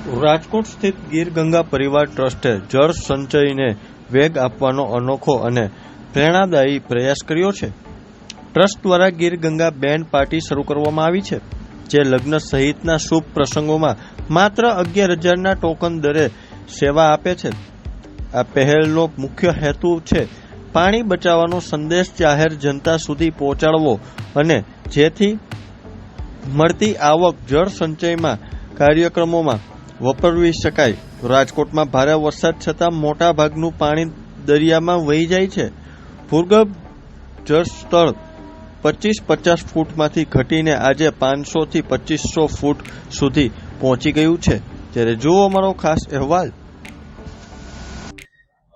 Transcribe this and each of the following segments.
રાજકોટ સ્થિત ગીર ગંગા પરિવાર ટ્રસ્ટે જળ સંચયને વેગ આપવાનો અનોખો અને પ્રેરણાદાયી પ્રયાસ કર્યો છે. ટ્રસ્ટ દ્વારા ગીર ગંગા બેન્ડ પાર્ટી શરૂ કરવામાં આવી છે, જે લગ્ન સહિતના શુભ પ્રસંગોમાં માત્ર 11,000ના ટોકન દરે સેવા આપે છે. આ પહેલનો મુખ્ય હેતુ છે પાણી બચાવવાનો સંદેશ જાહેર જનતા સુધી પહોંચાડવો અને જેથી મળતી આવક જળ સંચયમાં કાર્યક્રમોમાં વપરાવી શકાય. રાજકોટમાં ભારે વરસાદ છતાં મોટા ભાગનું પાણી દરિયામાં વહી જાય છે. ભૂગર્ભ જળસ્તર 25-50 ફૂટમાંથી ઘટીને આજે 500થી 2500 ફૂટ સુધી પહોંચી ગયું છે. ત્યારે જુઓ અમારો ખાસ અહેવાલ.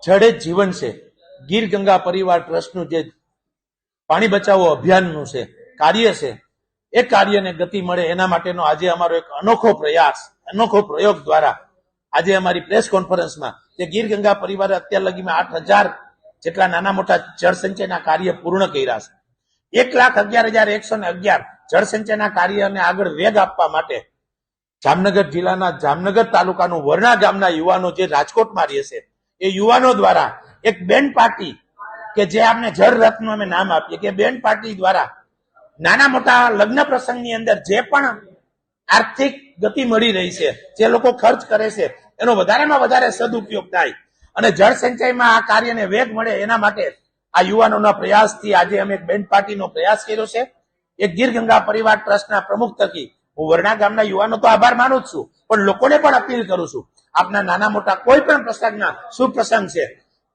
જળ જ જીવન છે. ગીર ગંગા પરિવાર ટ્રસ્ટનું જે પાણી બચાવો અભિયાનનું છે કાર્ય છે, એ કાર્યને ગતિ મળે એના માટેનો આજે અમારો એક અનોખો પ્રયાસ, અનોખો પ્રયોગ દ્વારા આજે અમારી પ્રેસ કોન્ફરન્સમાં જે ગીર ગંગા પરિવારે અત્યાર લગીમાં 8,000 જેટલા નાના મોટા જળ સંચયના કાર્ય પૂર્ણ કર્યા છે. 1,11,111 જળ સંચયના કાર્યને આગળ વેગ આપવા માટે જામનગર જિલ્લાના જામનગર તાલુકાનું વરણા ગામના યુવાનો જે રાજકોટમાં રહે છે, એ યુવાનો દ્વારા એક બેન્ડ પાર્ટી કે જે આપણે જળ રથનું અમે નામ આપીએ કે બેન્ડ પાર્ટી દ્વારા નાના મોટા લગ્ન પ્રસંગની અંદર જે પણ આર્થિક ગતિ મળી રહી છે, જે લોકો ખર્ચ કરે છે, એનો વધારેમાં વધારે સદુપયોગ થાય અને જળ સંચયમાં આ કાર્યને વેગ મળે એના માટે આ યુવાનોના પ્રયાસથી આજે અમે એક બેન્ડ પાર્ટીનો પ્રયાસ કર્યો છે. એક ગીર ગંગા પરિવાર ટ્રસ્ટના પ્રમુખ થકી હું વરણા ગામના યુવાનો તો આભાર માનું જ છું, પણ લોકોને પણ અપીલ કરું છું, આપના નાના મોટા કોઈ પણ પ્રસંગના શુભ પ્રસંગ છે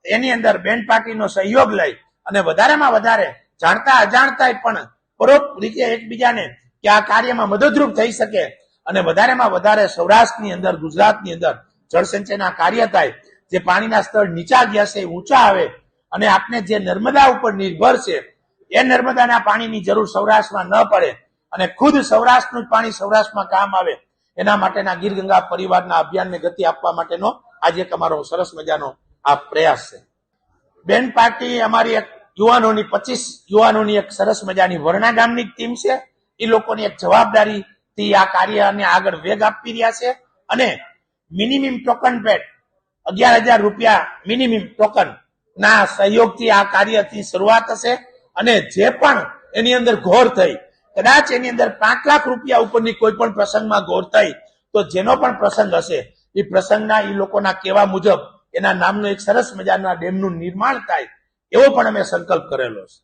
એની અંદર બેન્ડ પાર્ટીનો સહયોગ લઈ અને વધારેમાં વધારે જાણતા અજાણતા પણ પરોક્ષ રીતે એકબીજાને કે આ કાર્યમાં મદદરૂપ થઈ શકે અને વધારેમાં વધારે સૌરાષ્ટ્રની અંદર, ગુજરાતની અંદર જળ સંચયના કાર્ય થાય, જે પાણીના સ્તર નીચા ગયા છે ઊંચા આવે અને આપણે જે નર્મદા ઉપર નિર્ભર છે એ નર્મદાના પાણીની જરૂર સૌરાષ્ટ્રમાં ન પડે અને ખુદ સૌરાષ્ટ્રનું જ પાણી સૌરાષ્ટ્રમાં કામ આવે એના માટેના ગીર ગંગા પરિવારના અભિયાનને ગતિ આપવા માટેનો આજે એક અમારો સરસ મજાનો આ પ્રયાસ છે. બેન્ડ પાર્ટી અમારી એક યુવાનોની 25 યુવાનોની એક સરસ મજાની વરણા ગામની ટીમ છે. એ લોકોની એક જવાબદારીથી આ કાર્યને આગળ વેગ આપી રહ્યા છે અને મિનિમમ ટોકન પેડ 11,000 રૂપિયા મિનિમમ ટોકન ના સહયોગથી આ કાર્યથી શરૂઆત થશે અને જે પણ એની અંદર ઘોર થઈ, કદાચ એની અંદર 5 લાખ રૂપિયા ઉપરની કોઈ પણ પ્રસંગમાં ઘોર થઈ તો જેનો પણ પ્રસંગ હશે એ પ્રસંગના એ લોકોના કહેવા મુજબ એના નામનું એક સરસ મજાના ડેમનું નિર્માણ થાય એવો પણ અમે સંકલ્પ કરેલો છે.